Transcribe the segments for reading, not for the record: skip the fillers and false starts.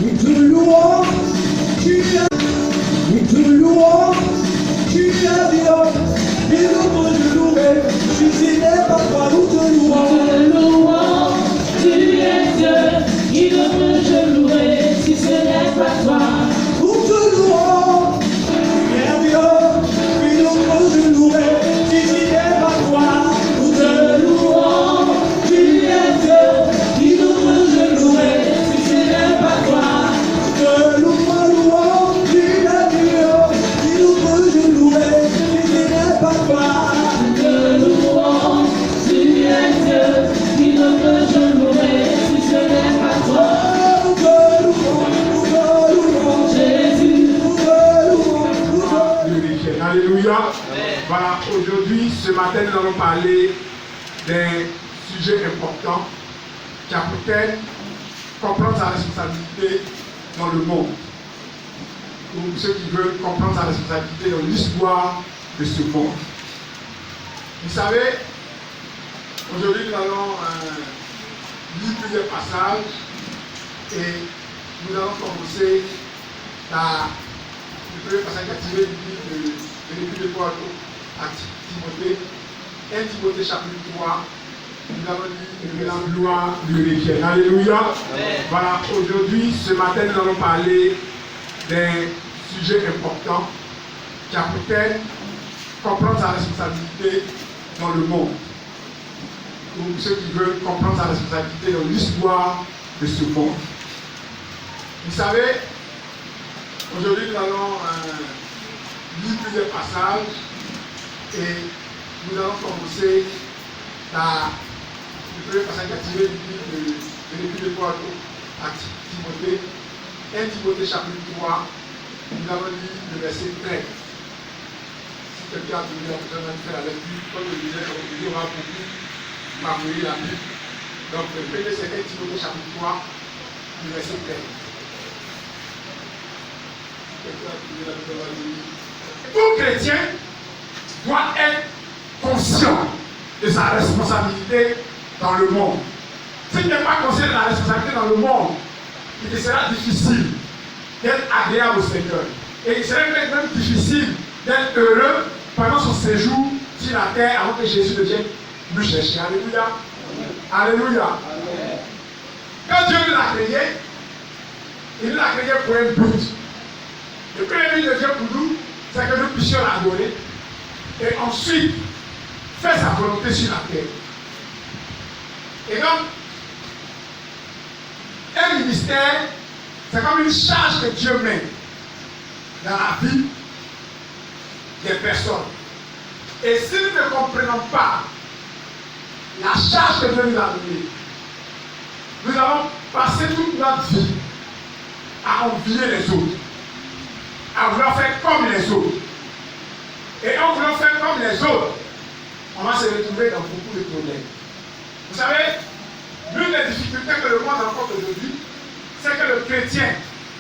Nous te louons, tu es. Nous te louons, tu es Dieu. Et nous te louer, si ce n'est pas toi, nous te louons. Nous te louons, tu es Dieu. Qui ne peut je louer si ce n'est pas toi? Nous te louons, tu es Dieu. Et nous te louer, si ce n'est pas toi. Nous te louons, tu es Dieu. Qui ne peut je louer si ce n'est pas toi? Te louons, tu es Dieu. Et nous te louer, si ce n'est pas toi. Nous te louons, tu es Dieu. Qui ne peut je louer si ce n'est pas toi? Nous te louons, Jésus. nous te louons. Alléluia. Voilà, aujourd'hui, ce matin, nous allons parler d'un sujet important qui a pour thème comprendre sa responsabilité dans le monde. Ou ceux qui veulent comprendre sa responsabilité dans l'histoire de ce monde. Vous savez, aujourd'hui, nous allons lire plusieurs passages et nous allons commencer par le premier passage qui a tiré du livre de l'Épître de Paul à Timothée, 1 Timothée chapitre 3. Nous allons lire la gloire du Réchel. Alléluia. Voilà, aujourd'hui, ce matin, nous allons parler d'un sujet important qui a pour thème comprendre sa responsabilité dans le monde. Ou ceux qui veulent comprendre sa responsabilité dans l'histoire de ce monde. Vous savez, aujourd'hui, nous allons lire plusieurs passages et nous allons commencer par le premier passage qui a tiré du livre de l'Épître de Paul à Timothée, 1 Timothée chapitre 3. Nous allons lire le verset 13. Si quelqu'un a donné la personne de faire la lecture, comme je disais, aujourd'hui, on va beaucoup parcourir la Bible. Donc, le premier, c'est 1 Timothée chapitre 3, le verset 13. Tout chrétien doit être conscient de sa responsabilité dans le monde. Si tu n'es pas conscient de la responsabilité dans le monde, il te sera difficile d'être agréable au Seigneur. Et il serait même difficile d'être heureux pendant son séjour sur la terre avant que Jésus ne vienne nous chercher. Alléluia. Alléluia. Amen. Quand Dieu nous a créés, il nous a créés pour un but. Le premier but de Dieu pour nous, c'est que nous puissions l'adorer et ensuite faire sa volonté sur la terre. Et donc, un ministère, c'est comme une charge que Dieu met dans la vie des personnes. Et si nous ne comprenons pas la charge que Dieu nous a donnée, nous allons passer toute notre vie à envier les autres, à vouloir faire comme les autres. Et en voulant faire comme les autres, on va se retrouver dans beaucoup de problèmes. Vous savez, l'une des difficultés que le monde rencontre aujourd'hui, c'est que le chrétien,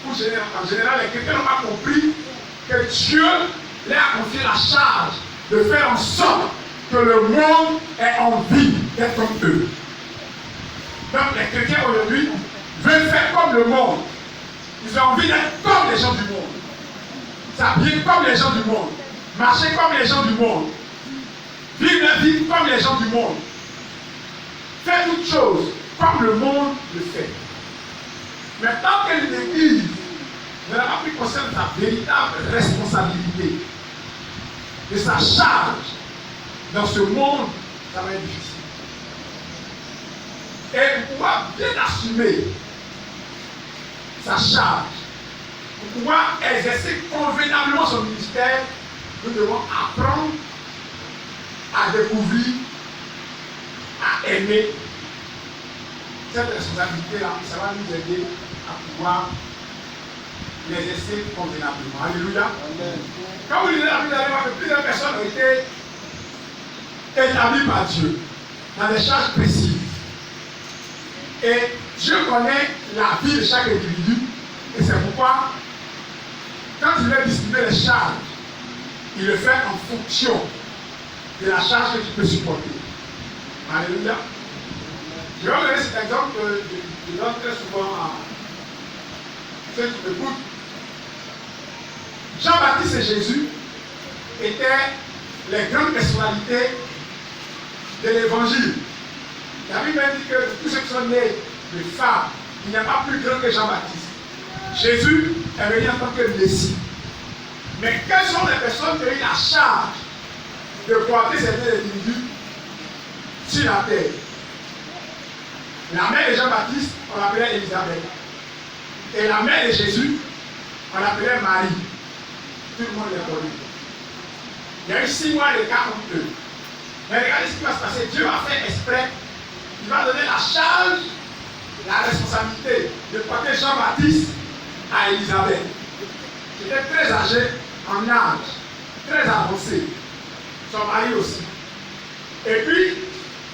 ou en général les chrétiens n'ont pas compris que Dieu leur a confié la charge de faire en sorte que le monde ait envie d'être comme eux. Donc les chrétiens aujourd'hui veulent faire comme le monde. Ils ont envie d'être comme les gens du monde. S'habiller comme les gens du monde. Marcher comme les gens du monde. Vivre la vie comme les gens du monde. Faire toutes choses comme le monde le fait. Mais tant que l'Église ne l'a pas pris conscience de sa véritable responsabilité, de sa charge dans ce monde, ça va être difficile. Et pour pouvoir bien assumer sa charge, pour pouvoir exercer convenablement son ministère, nous devons apprendre à découvrir, à aimer cette responsabilité-là. Ça va nous aider à pouvoir l'exercer convenablement. Alléluia. Amen. Quand vous lisez la Bible, vous allez voir que plusieurs personnes ont été établies par Dieu dans des charges précises. Et Dieu connaît la vie de chaque individu. Et c'est pourquoi, quand il veut distribuer les charges, il le fait en fonction de la charge que tu peux supporter. Alléluia. Je vais vous donner cet exemple que je donne très souvent ceux qui m'écoutent, Jean-Baptiste et Jésus étaient les grandes personnalités de l'évangile. La Bible dit que tous ceux qui sont nés de femmes, il n'y a pas plus grand que Jean-Baptiste. Jésus est venu en tant que Messie. Mais quelles sont les personnes qui ont eu la charge de porter ces deux individus sur la terre? La mère de Jean-Baptiste, on l'appelait Élisabeth. Et la mère de Jésus, on l'appelait Marie. Tout le monde les connaît. Il y a eu 6 mois d'écart entre eux. Mais regardez ce qui va se passer. Dieu va faire exprès. Il va donner la charge, la responsabilité de porter Jean-Baptiste à Élisabeth. Qui était très âgé en âge, très avancé. Son mari aussi. Et puis,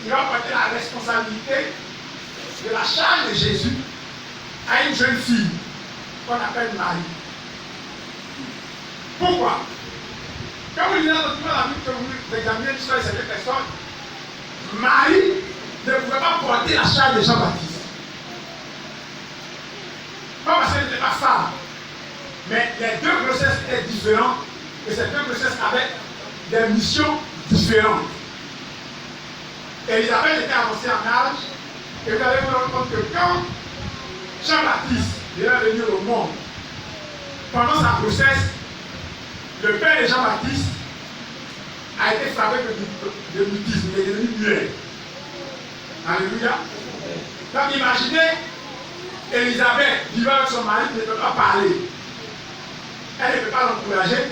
il va porter la responsabilité de la charge de Jésus à une jeune fille qu'on appelle Marie. Pourquoi? Quand vous lisez dans le document de la Bible que vous examinez l'histoire de ces deux personnes, Marie ne pouvait pas porter la charge de Jean-Baptiste. Pas parce qu'elle n'était pas femme, mais les deux grossesses étaient différentes et ces deux grossesses avaient des missions différentes. Élisabeth était avancée en âge et vous allez vous rendre compte que quand Jean-Baptiste est venu au monde, pendant sa grossesse, le père de Jean-Baptiste a été frappé de mutisme, il est devenu muet. Alléluia. Donc imaginez Élisabeth vivant avec son mari qui ne peut pas parler. Elle ne peut pas l'encourager,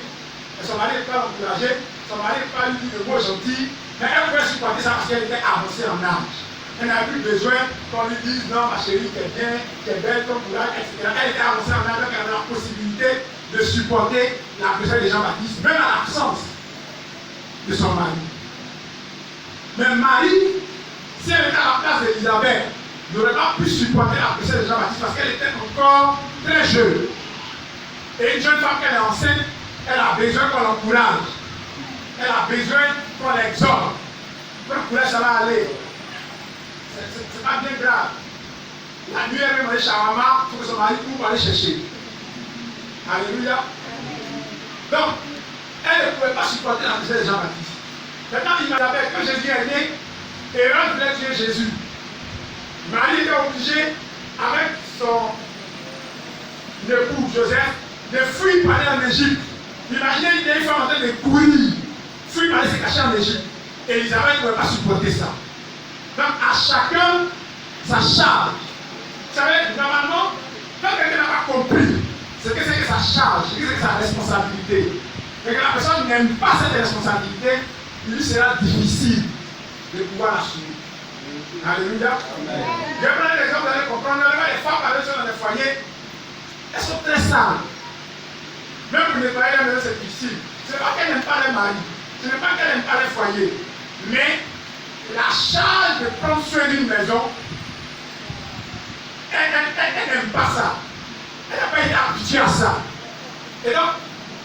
son mari ne peut pas l'encourager, son mari ne peut pas lui dire de mots gentils, mais elle pouvait supporter ça parce qu'elle était avancée en âge. Elle n'avait plus besoin qu'on lui dise non, ma chérie, tu es bien, tu es belle, ton courage, etc. Elle était avancée en âge, donc elle avait la possibilité de supporter la grossesse de Jean-Baptiste, même à l'absence de son mari. Mais Marie, si elle était à la place d'Élisabeth, n'aurait pas pu supporter la grossesse de Jean-Baptiste parce qu'elle était encore très jeune. Et une jeune femme qui est enceinte, elle a besoin qu'on l'encourage. Elle a besoin qu'on l'exhorte. Pour l'encourager, ça va aller. C'est pas bien grave. La nuit, elle veut manger shawarma, il faut que son mari court pour aller chercher. Alléluia. Donc, elle ne pouvait pas supporter la grossesse de Jean-Baptiste. Maintenant, Élisabeth, quand Jésus est né, Hérode voulait tuer Jésus. Marie était obligée, avec son époux Joseph, de fuir pour aller en Égypte. Imaginez une vieille femme en train de courir, fuir pour aller se cacher en Égypte. Élisabeth ne pouvait pas supporter ça. Donc, à chacun sa charge. Vous savez, normalement, quand quelqu'un n'a pas compris ce que c'est que sa charge, ce que c'est que sa responsabilité, et que la personne n'aime pas cette responsabilité, il lui sera difficile de pouvoir l'assumer. Alléluia. Je vais prendre l'exemple, vous allez comprendre. Les femmes avec eux dans les foyers, elles sont très sales. Même pour nettoyer la maison, c'est difficile. Ce n'est pas qu'elles n'aiment pas les maris, ce n'est pas qu'elles n'aiment pas les foyers, mais la charge de prendre soin d'une maison, elle n'aime pas ça. Elle n'a pas été habituée à ça. Et donc,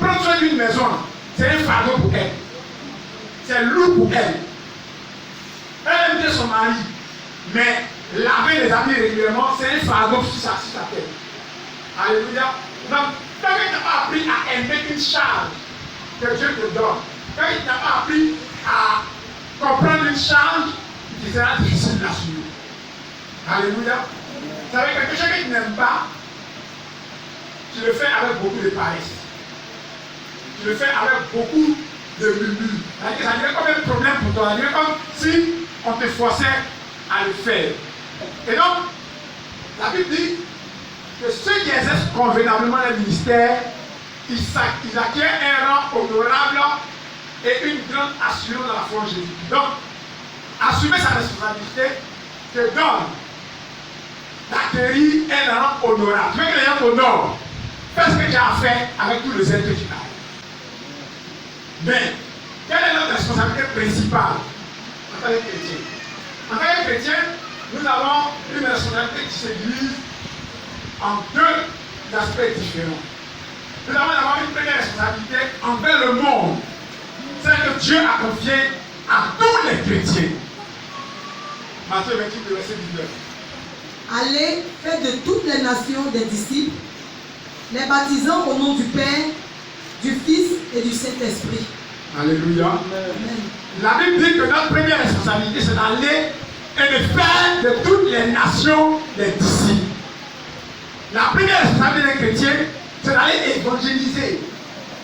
prendre soin d'une maison, c'est un fardeau pour elle. C'est lourd pour elle. Elle aime bien son mari, mais laver les habits régulièrement, c'est un fardeau sur sa tête. Alléluia. Donc, quand il n'a pas appris à aimer une charge que Dieu te donne, quand il n'a pas appris à comprendre une charge, il sera difficile d'assumer. Alléluia. Vous savez, quelque chose que tu n'aimes pas, tu le fais avec beaucoup de paresse. Tu le fais avec beaucoup de murmures. Ça dirait comme un problème pour toi. Ça dirait comme si on te forçait à le faire. Et donc, la Bible dit que ceux qui exercent convenablement le ministère, ils acquièrent un rang honorable et une grande assurance dans la foi en Jésus. Donc, assumer sa responsabilité te donne d'acquérir un rang honorable. Tu veux que les gens t'honorent. Fais ce que tu as fait avec tout le zèle que tu as. Mais, quelle est notre responsabilité principale en tant que chrétien? En tant que chrétien, nous avons une responsabilité qui se divise en deux aspects différents. Nous avons d'abord une première responsabilité envers le monde, celle que Dieu a confiée à tous les chrétiens. Matthieu 28, verset 19. Allez, faites de toutes les nations des disciples, les baptisant au nom du Père, du Fils et du Saint-Esprit. Alléluia. Amen. La Bible dit que notre première responsabilité, c'est d'aller et de faire de toutes les nations des disciples. La première responsabilité des chrétiens, c'est d'aller évangéliser,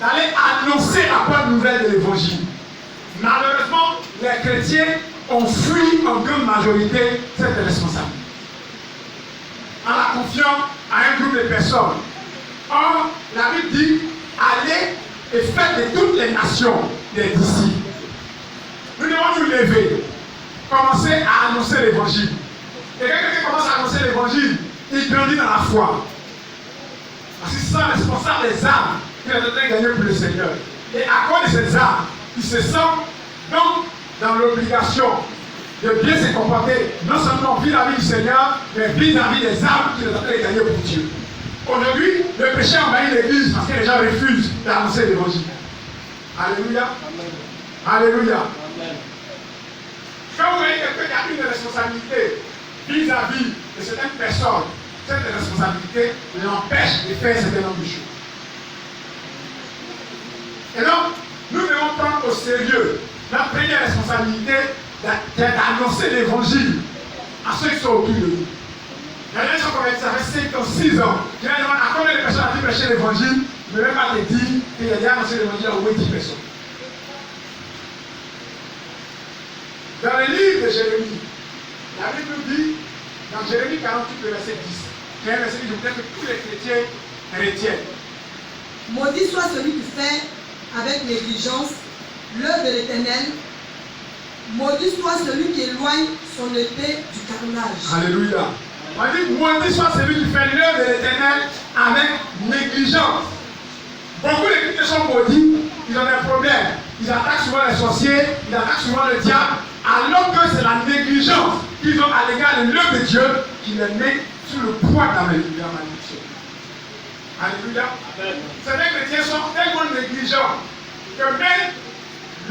d'aller annoncer la bonne nouvelle de l'évangile. Malheureusement, les chrétiens ont fui en grande majorité cette responsabilité, en la confiant à un groupe de personnes. Or, la Bible dit, allez et faites de toutes les nations des disciples. Nous devons nous lever, commencer à annoncer l'évangile. Et quelqu'un qui commence à annoncer l'évangile, il grandit dans la foi. Parce qu'ils sont responsables des âmes qu'il est en train de gagner pour le Seigneur. Et à cause de ces âmes, il se sent donc dans l'obligation de bien se comporter, non seulement vis-à-vis du Seigneur, mais vis-à-vis des âmes qu'il est en train de gagner pour Dieu. Aujourd'hui, le péché envahit l'église parce que les gens refusent d'annoncer l'évangile. Alléluia. Amen. Alléluia. Amen. Quand vous voyez quelqu'un qui a une responsabilité vis-à-vis de certaines personnes, cette responsabilité l'empêche de faire certain nombre de choses. Et donc, nous devons prendre au sérieux notre première responsabilité d'annoncer l'évangile à ceux qui sont autour de nous. Il y a des gens qui ça fait 5 ans, 6 ans, qui me demandent à combien de personnes ont prêché l'évangile. Je ne vais même pas te dire qu'il y a déjà annoncé l'évangile à au moins 10 personnes. Dans le livre de Jérémie, la Bible nous dit, dans Jérémie 48, le verset 10, qui est un verset que je voudrais que tous les chrétiens retiennent. Maudit soit celui qui fait avec négligence l'œuvre de l'Éternel. Maudit soit celui qui éloigne son épée du carnage. Alléluia. On dit, maudit soit celui qui fait l'œuvre de l'Éternel avec négligence. Beaucoup de chrétiens sont maudits, ils ont des problèmes. Ils attaquent souvent les sorciers, ils attaquent souvent le diable, alors que c'est la négligence qu'ils ont à l'égard de l'œuvre de Dieu qui les met sous le poids de la malédiction. Alléluia. Certains chrétiens sont tellement négligents que même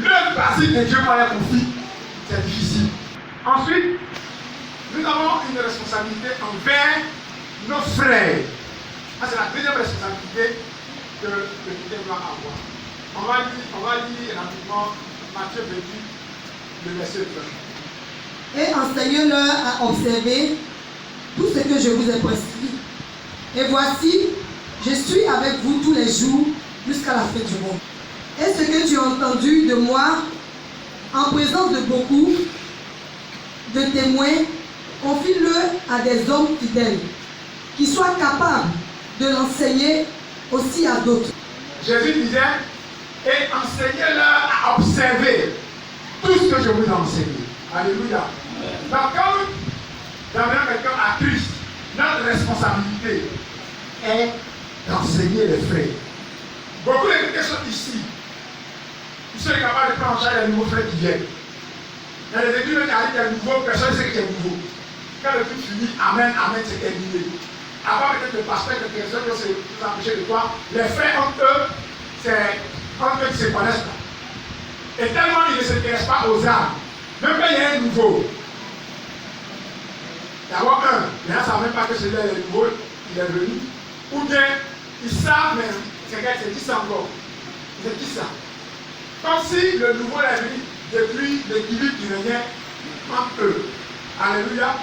l'œuvre basique de Dieu par la conflit, c'est difficile. Ensuite, nous avons une responsabilité envers nos frères. Ça, c'est la deuxième responsabilité que le chrétien doit avoir. On va lire rapidement Matthieu 28, le verset 20. Et enseignez-leur à observer tout ce que je vous ai prescrit. Et voici, je suis avec vous tous les jours jusqu'à la fin du monde. Et ce que tu as entendu de moi, en présence de beaucoup de témoins, confie-le à des hommes fidèles, qui soient capables de l'enseigner aussi à d'autres. Jésus disait, et enseignez-leur à observer tout ce que je vous ai enseigné. Alléluia. Donc quand nous amenons quelqu'un à Christ, notre responsabilité est d'enseigner les frères. Beaucoup de chrétiens sont ici. Ils sont capables de prendre en charge les nouveaux frères qui viennent. Il y a des églises qui arrivent, il y a nouveau, personne ne sait que c'est nouveau. Quand le truc finit, amen, amen, c'est terminé. Avant peut-être le pasteur, que personne ne s'est empêché de toi, les frères entre eux, c'est entre eux qui se connaissent pas. Et tellement ils ne s'intéressent pas aux âmes. Même quand il y a un nouveau, d'abord les gens ne savent même pas que celui-là est nouveau, il est venu. Ou bien, ils savent, mais c'est qui ça encore? C'est qui ça? Comme si le nouveau est venu depuis l'équilibre qui régnait entre eux. Alléluia.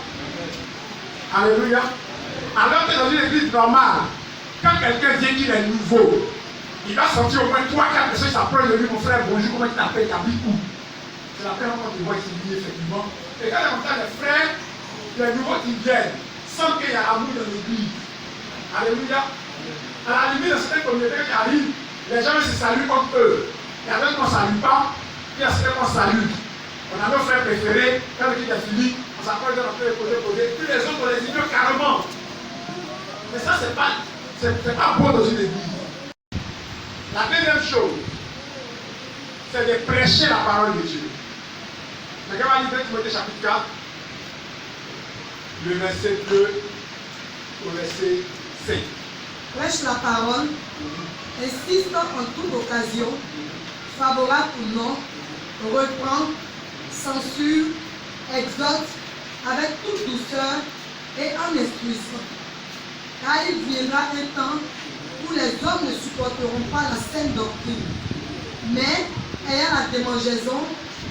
Alléluia. Alors que dans une église normale, quand quelqu'un dit qu'il est nouveau, il va sortir au moins 3-4 personnes qui s'approchent de lui, mon frère, bonjour, comment tu t'appelles, t'habites où? C'est la première fois qu'on te voit ici, effectivement. Et quand il y a comme ça les frères, les nouveaux qui viennent, sans qu'il y ait amour dans l'église. Alléluia. À la limite, dans certaines communautés qui arrivent, les gens se saluent entre eux. Il y a d'autres qu'on ne salue pas, puis il y a certains qu'on salue. On a nos frères préférés, quand le kit est fini, on s'approche de notre côté, puis les autres, on les ignore carrément. Mais ça, c'est pas beau dans une église. La deuxième chose, c'est de prêcher la parole de Dieu. Quelqu'un va lire 2 Timothée chapitre 4, le verset 2 au verset 5. Prêche la parole, insiste en toute occasion, favorable ou non, reprend, censure, exhorte avec toute douceur et en instruisant. Car il viendra un temps où où les hommes ne supporteront pas la saine doctrine, mais ayant la démangeaison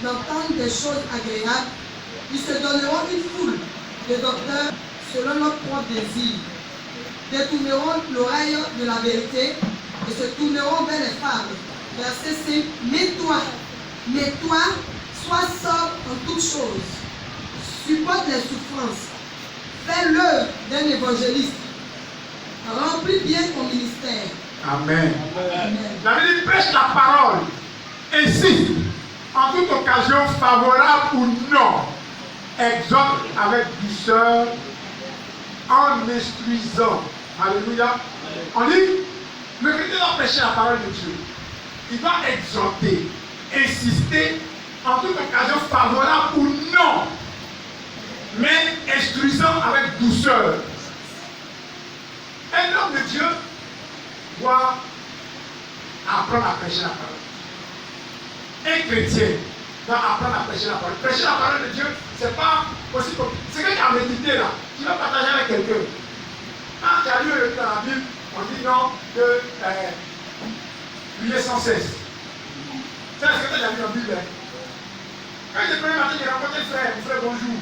d'entendre des choses agréables, ils se donneront une foule de docteurs selon leur propre désir, détourneront l'oreille de la vérité et se tourneront vers les fables. Verset 5. Mais toi, sois sobre en toutes choses, supporte les souffrances, fais l'œuvre d'un évangéliste, remplis bien ton ministère. Amen. Amen. La Bible prêche la parole, insiste, en toute occasion favorable ou non, exhorte avec douceur, en instruisant. Alléluia. On dit, le chrétien doit prêcher la parole de Dieu. Il doit exhorter, insister, en toute occasion favorable ou non, mais instruisant avec douceur. Un homme de Dieu doit apprendre à prêcher la parole. Un chrétien doit apprendre à prêcher la parole. Prêcher la parole de Dieu, c'est pas aussi comme. C'est que tu as médité là, tu vas partager avec quelqu'un. Quand tu as lu dans la Bible, on dit non, que prier sans cesse. C'est ce que tu as lu dans la Bible. Hein? Quand le premier matin, j'ai rencontré le frère, mon frère, bonjour.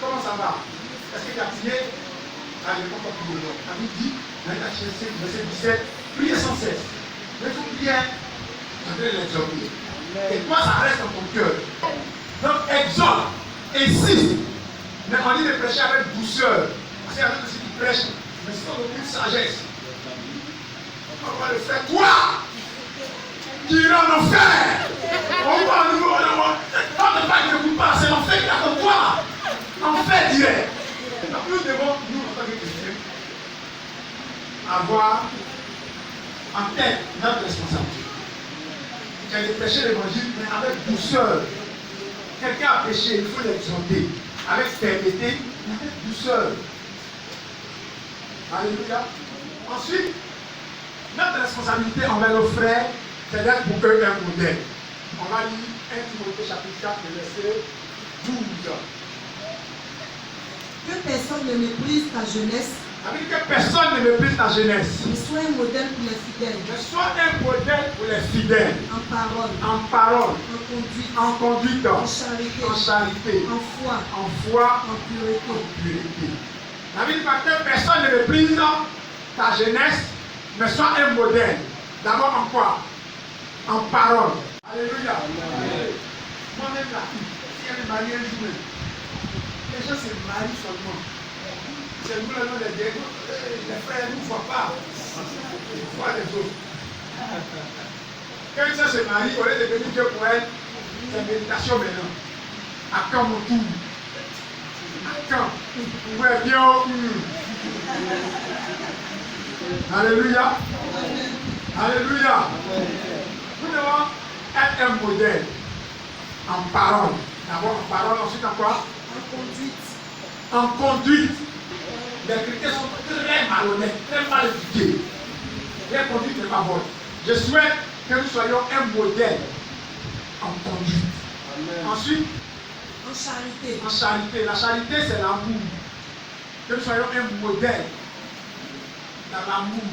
Comment ça va? Est-ce que tu as prié? Ah, je ne comprends pas plus le nom. À midi, verset 17, priez sans cesse. Mais ton prière, tu devrais l'exhorter. Et toi, ça reste dans ton cœur. Donc, exhorte, insiste. Mais on dit de prêcher avec douceur. Parce qu'il y a d'autres aussi qui prêchent, mais sans aucune sagesse. On va le faire. Toi, qui iras en enfer. On va à nouveau, on ne pas que pas, c'est l'enfer qui est comme toi. Enfer direct. Donc, nous devons, nous, en tant que chrétiens, avoir en tête notre responsabilité. C'est de prêcher l'évangile, mais avec douceur. Quelqu'un a péché, il faut l'exhorter. Avec fermeté, avec douceur. Alléluia. Ensuite, notre responsabilité envers nos frères, c'est d'être pour eux un modèle. On va lire 1 Timothée chapitre 4, verset 12. Que personne ne méprise ta jeunesse, Ça veut dire que personne ne méprise ta jeunesse. mais sois un modèle pour les fidèles, Mais sois un modèle pour les fidèles. en parole, En parole, en conduite, en conduite, en charité, en charité, en foi, en foi, en pureté. en purité. La Bible dit que personne ne méprise ta jeunesse, mais sois un modèle. D'abord en quoi? En parole. Alléluia. Moi-même là, si elle est mariée un jour, les gens se marient seulement. C'est nous le nom des dieux. Les frères ne nous voient pas. Ils voient les autres. Quand ça se marie, au lieu de venir Dieu pour elle, c'est méditation maintenant. À quand mon tour? À quand? Ouais, bien. Alléluia. Alléluia. Nous devons être un modèle en parole. D'abord en parole, ensuite en quoi? En conduite. En conduite. Les chrétiens sont très malhonnêtes, très mal éduqués. Leur conduite n'est pas bonne. Je souhaite que nous soyons un modèle en conduite. Amen. Ensuite, En charité. en charité. La charité, c'est l'amour. Que nous soyons un modèle dans l'amour.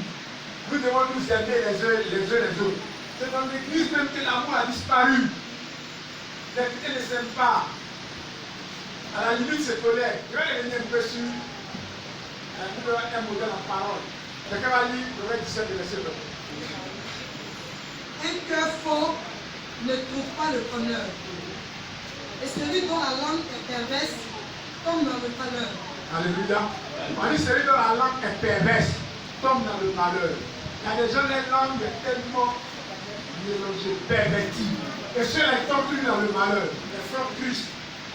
Nous devons nous aimer les uns les autres. C'est dans l'église même que l'amour a disparu. Les chrétiens ne s'aiment pas. À la limite, c'est tolère. Je vais revenir un peu sur un modèle en parole. Quelqu'un va lire le verset 17 de verset 2. Un cœur faux ne trouve pas le bonheur. Et celui dont la langue est perverse tombe dans le malheur. Alléluia. On dit celui dont la langue est perverse tombe dans le malheur. Il y a des gens, les langues tellement mélangées, perverties. Et ceux-là tombent tous dans le malheur. Les frères Christ,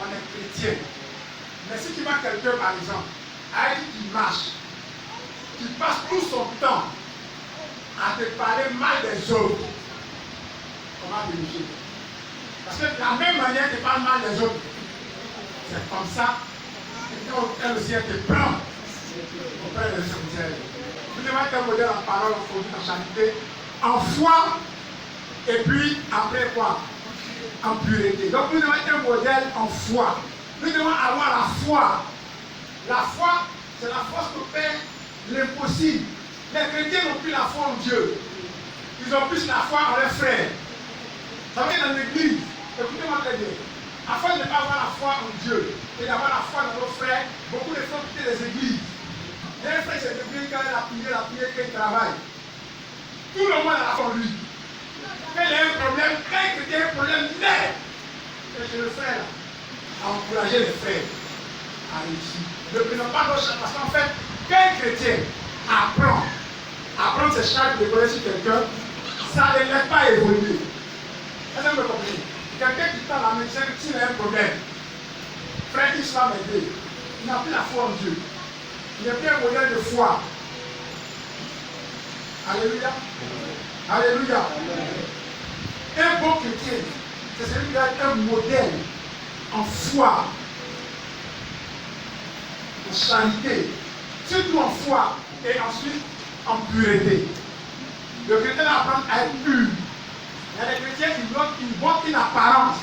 on est chrétiens. Mais si tu vois quelqu'un, par exemple, avec qui marche, qui passe tout son temps à te parler mal des autres, on va vérifier. Parce que de la même manière que tu parles mal des autres, c'est comme ça. Et quand elle aussi, elle te prend. On prend les essentiels. Vous devez être un modèle en parole, en conduite, en charité, en foi, et puis après quoi? En pureté. Donc nous devons être un modèle en foi. Nous devons avoir la foi. La foi, c'est la force pour faire l'impossible. Les chrétiens n'ont plus la foi en Dieu. Ils ont plus la foi en leurs frères. Ça veut dire dans l'église, écoutez-moi très bien. Afin de ne pas avoir la foi en Dieu et d'avoir la foi dans nos frères, beaucoup de frères quittent les églises. Il y a un frère qui s'est débuté quand il a prié, qu'il travaille. Tout le monde a la foi en lui. Quand il y a un problème, quand un chrétien a un problème, l'aide. Et chez le frère, à encourager les frères à réussir. Ne prenons pas nos charges, parce qu'en fait, quand un chrétien apprend ses charges de connaître sur quelqu'un, ça ne l'aide pas à évoluer. Est-ce que vous comprenez? Quelqu'un qui tend la main, s'il a un problème, frère X va m'aider. Il n'a plus la foi en Dieu. Il n'est plus un modèle de foi. Alléluia. Alléluia. Un bon chrétien, c'est celui qui a un modèle en foi, en charité, surtout en foi et ensuite en pureté. Le chrétien apprend à être pur. Il y a des chrétiens qui bloquent une bonne apparence.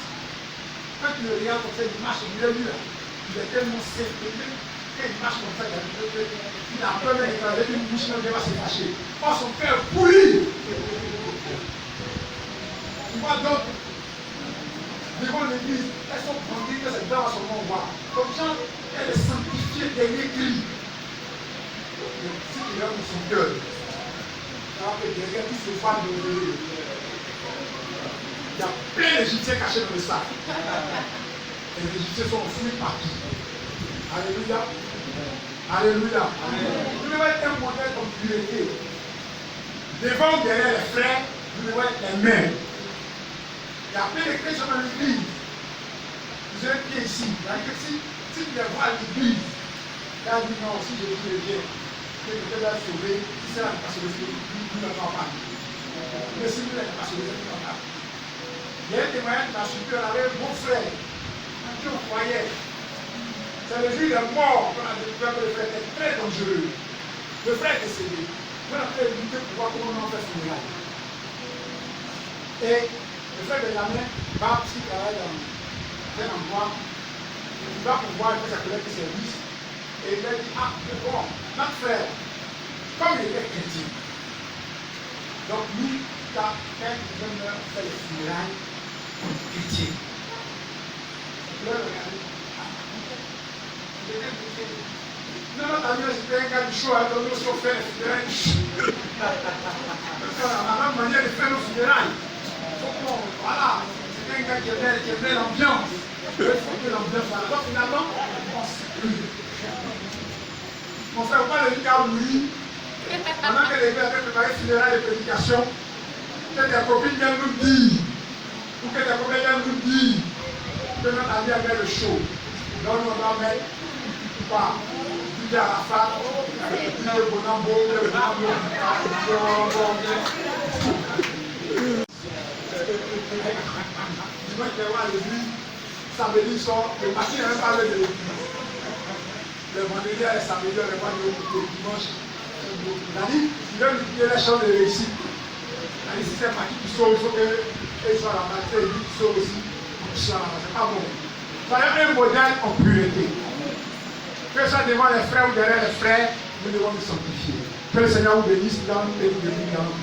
Quand tu le regardes comme ça, il marche au milieu de lui. Il est tellement simple. Quand il marche comme ça, il a peur d'écraser une bouche, même il va se fâcher. Or, son cœur pourri. Tu vois donc, devant l'église, elles sont brandies que c'est dans son nom voir. Comme ça, elle est sanctifiée dernier cri. Si tu regardes son cœur, alors que derrière tout ce fan de il y a plein d'Égyptiens cachés dans le sac. Et les Égyptiens sont enfouis partout. Alléluia. Alléluia. Vous devez être un modèle en pureté. Devant ou derrière les frères, vous devez être les mêmes. Il y a plein de chrétiens dans l'église. Vous avez pied ici. Si tu les vois à l'église, il a dit non, si je dis bien, que je vais sauver, si c'est la passion de Dieu, nous ne pouvons pas. Mais si vous n'êtes pas sauvé, vous ne pouvez pas. Il y a un témoignage qui m'a suivi, on avait un bon frère, qui on croyait. C'est le jour de la mort qu'on a découvert que le frère était très dangereux. Le frère est décédé. On a fait lutter pour voir comment on fait son miracle. Et le frère Benjamin va aussi travailler dans un endroit. Il va pouvoir faire sa collègue de service. Et il a dit, ah, c'est bon, notre frère, comme il était chrétien, donc lui, quand il meurt, fait les funérailles, chrétien. Non, t'as vu, c'était un gars du show, donc nous sommes fait les funérailles du show. La même manière de faire nos funérailles. Voilà, c'était un gars qui aimait l'ambiance. Il faut l'ambiance. Alors finalement, on ne sait plus. Mon frère, on parle de Lucas Louis. Pendant que les gars avaient préparé funérailles de prédication, que des copines viennent nous dire, ou que des copains viennent nous dire, que notre ami avait le show. Donc on va mettre, pas, du Arafat, du Bonambo, le Bonambo, dimanche, je vais voir l'église, samedi sort, le matin, il n'y a même pas de l'église. Le vendredi, le samedi, on va voir le dimanche. C'est-à-dire, il veut multiplier les chances de réussite. C'est-à-dire, si c'est Maki qui sort, il faut qu'ils soient ramassés, et lui qui sort aussi, ils soient ramassés. C'est pas bon. Soyez un modèle en pureté. Que ça devant les frères ou derrière les frères, nous devons nous sanctifier. Que le Seigneur vous bénisse dans et vous bénisse dans